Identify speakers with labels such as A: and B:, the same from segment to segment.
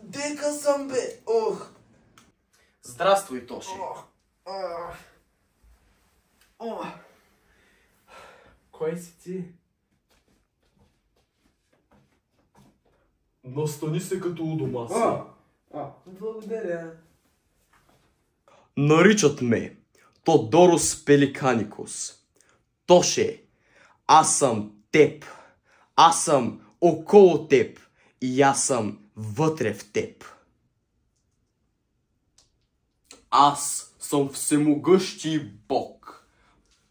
A: Дека съм, бе! Ох!
B: Здравствуй, Тоши.
C: Кой си ти? Настани се като у дома си.
A: Благодаря.
B: Наричат ме Тодорос Пеликаникос. Тоше, аз съм теб. Аз съм около теб. И аз съм вътре в теб. Аз съм всемогъщи Бог.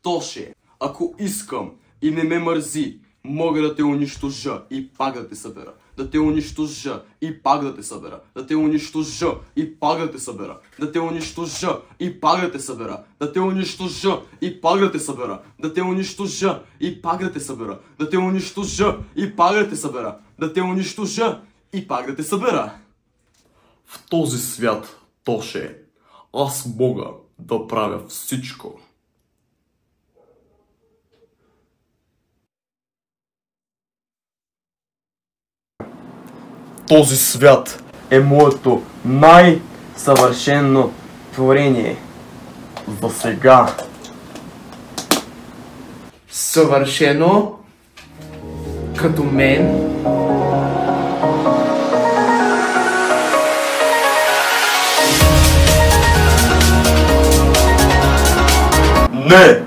B: Тоше, ако искам и не ме мързи, мога да те унищожа и пак да те събера. Да те унищожа и пак да те събера. Да те унищожа и пак да те събера. Да те унищожа и пак да те събера. Да те унищожа и пак да те събера. Да те унищожа и пак да те събера. Да те унищожа и пак да те събера. Да те унищожа и пак да те събера.
C: В този свят, Тоше, аз мога да правя всичко.
B: Този свят е моето най-съвършено творение. За сега.
A: Съвършено като мен.
B: Не!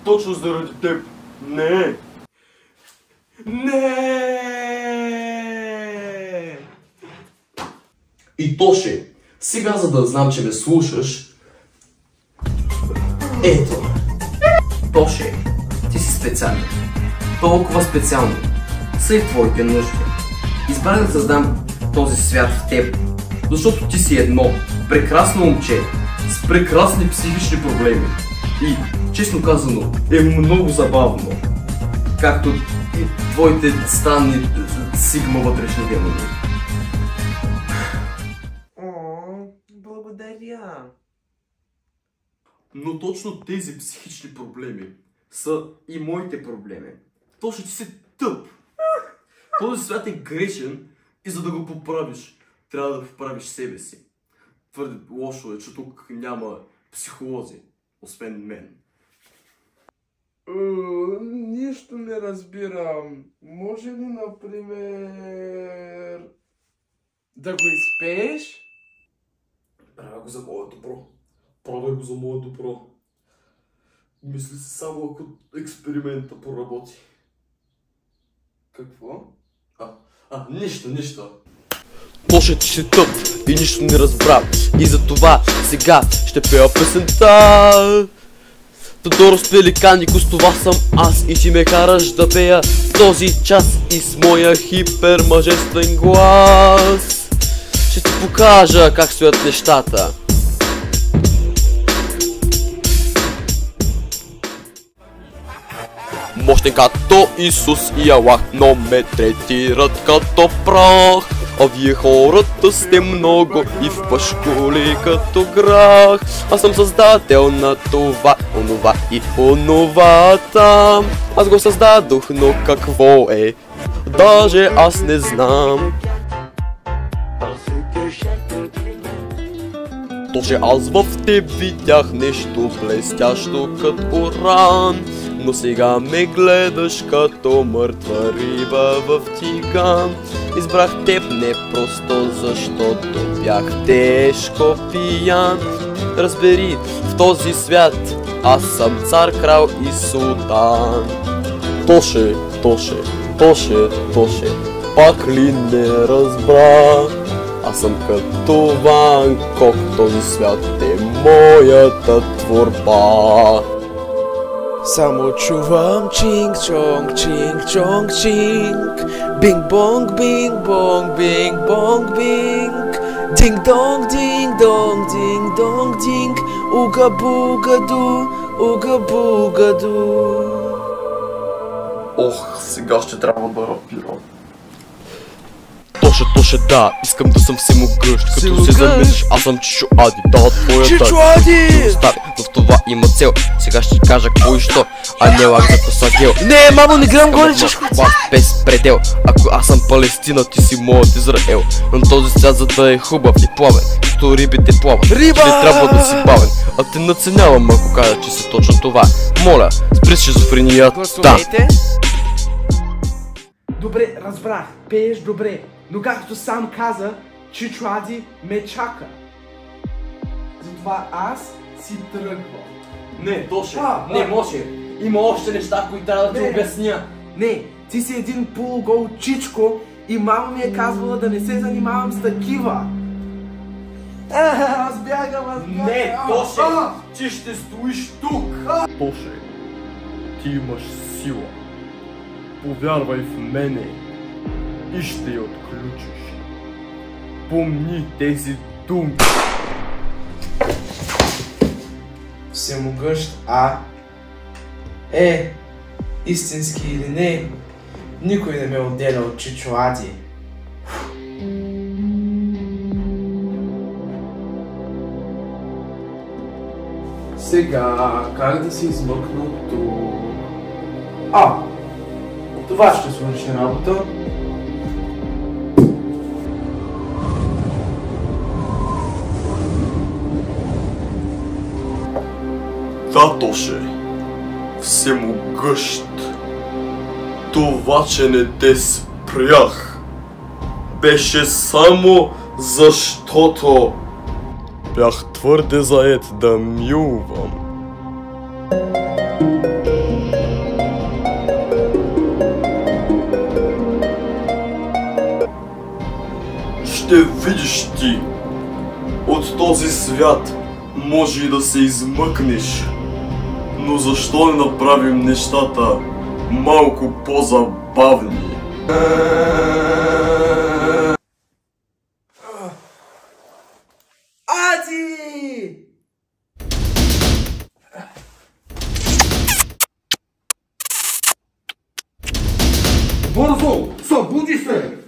B: Точно заради теб. Не! Не! И Тоше, сега за да знам, че ме слушаш, ето. Тоше, ти си специален. Толкова специално. Са и твоите нужди. Избрах да създам този свят в теб, защото ти си едно прекрасно момче с прекрасни психични проблеми. И, честно казано, е много забавно. Както и твоите странни сигма вътрешни демони.
A: Благодаря.
B: Но точно тези психични проблеми са и моите проблеми. Точно ти си тъп. Този свят е грешен и за да го поправиш, трябва да поправиш себе си. Твърде лошо е, че тук няма психолози, освен мен.
A: Нищо не разбирам. Може ли, например, да го изпееш?
C: Правя го за мое добро. Правя го за мое добро. Мисли си само ако експеримента проработи.
A: Какво?
B: Нищо. Тоше, ти си тъп и нищо не разбра. И затова сега ще пея песента. Тодорос Пеликаникос, това съм аз и ти ме караш да пея в този час и с моя хипермъжествен глас. Ще ти покажа как стоят нещата. Мощен като Исус и Аллах, но ме третират като прах. А вие хората сте много и в пашкули като грах. Аз съм създател на това, онова и онова там. Аз го създадох, но какво е? Даже аз не знам. Тоше, аз в теб видях нещо блестящо като уран. Но сега ме гледаш като мъртва риба в тиган. Избрах теб не просто защото бях тежко пиян. Разбери, в този свят аз съм цар, крал и султан. Тоше, пак ли не разбра? Аз съм като Ван Гог, този свят е моята творба.
A: Само чувам чинг-чонг, чинг-чонг, чинг. Бинг-бонг, бинг-бонг, бинг-бонг, бинг. Динг-донг, динг-донг, динг-донг, динг. Уга-буга-ду, уга-буга-ду.
C: Ох, сега ще трябва да рапирам.
B: Тоше, да, искам да съм всемогъщ. Като се замислиш, аз съм Чичо Ади. Да, твоята
A: Чичо Ади!
B: В това има цел, сега ще кажа какво и що. а не лак за косагел.
A: Не, мамо, не гледам горе чешко.
B: Без предел, ако аз съм Палестина, ти си моят Израел. Но този свят, за да е хубав и плавен, като рибите плават,
A: Риба!
B: не трябва да си бавен. А те наценявам, ако кажа, че си точно това. Моля, спри шизофренията.
A: Гласувайте. Добре, разбрах, пееш добре, но както сам каза, Чичо Ади ме чака. Затова аз си тръгвам.
B: Не, Тоше, не може. Има още неща, които трябва да ти обясня.
A: Не, ти си един полугол чичко и мама ми е казвала да не се занимавам с такива. Аз бягам.
B: Не, Тоше, ти ще стоиш тук.
C: Тоше, ти имаш сила. Повярвай в мене и ще я отключиш. Помни тези думи.
A: Всемогъщ истински или не, никой не ме отделя от Чичо Ади. Сега, как да се измъкна от тук? Това ще свърши работа.
C: Да, Тоше, всемогъщ. Това, че не те спрях, беше само защото бях твърде заед да милвам. Ще видиш ти, от този свят може и да се измъкнеш, но защо не направим нещата малко по-забавни?
A: Ади! Бързо! Събуди се!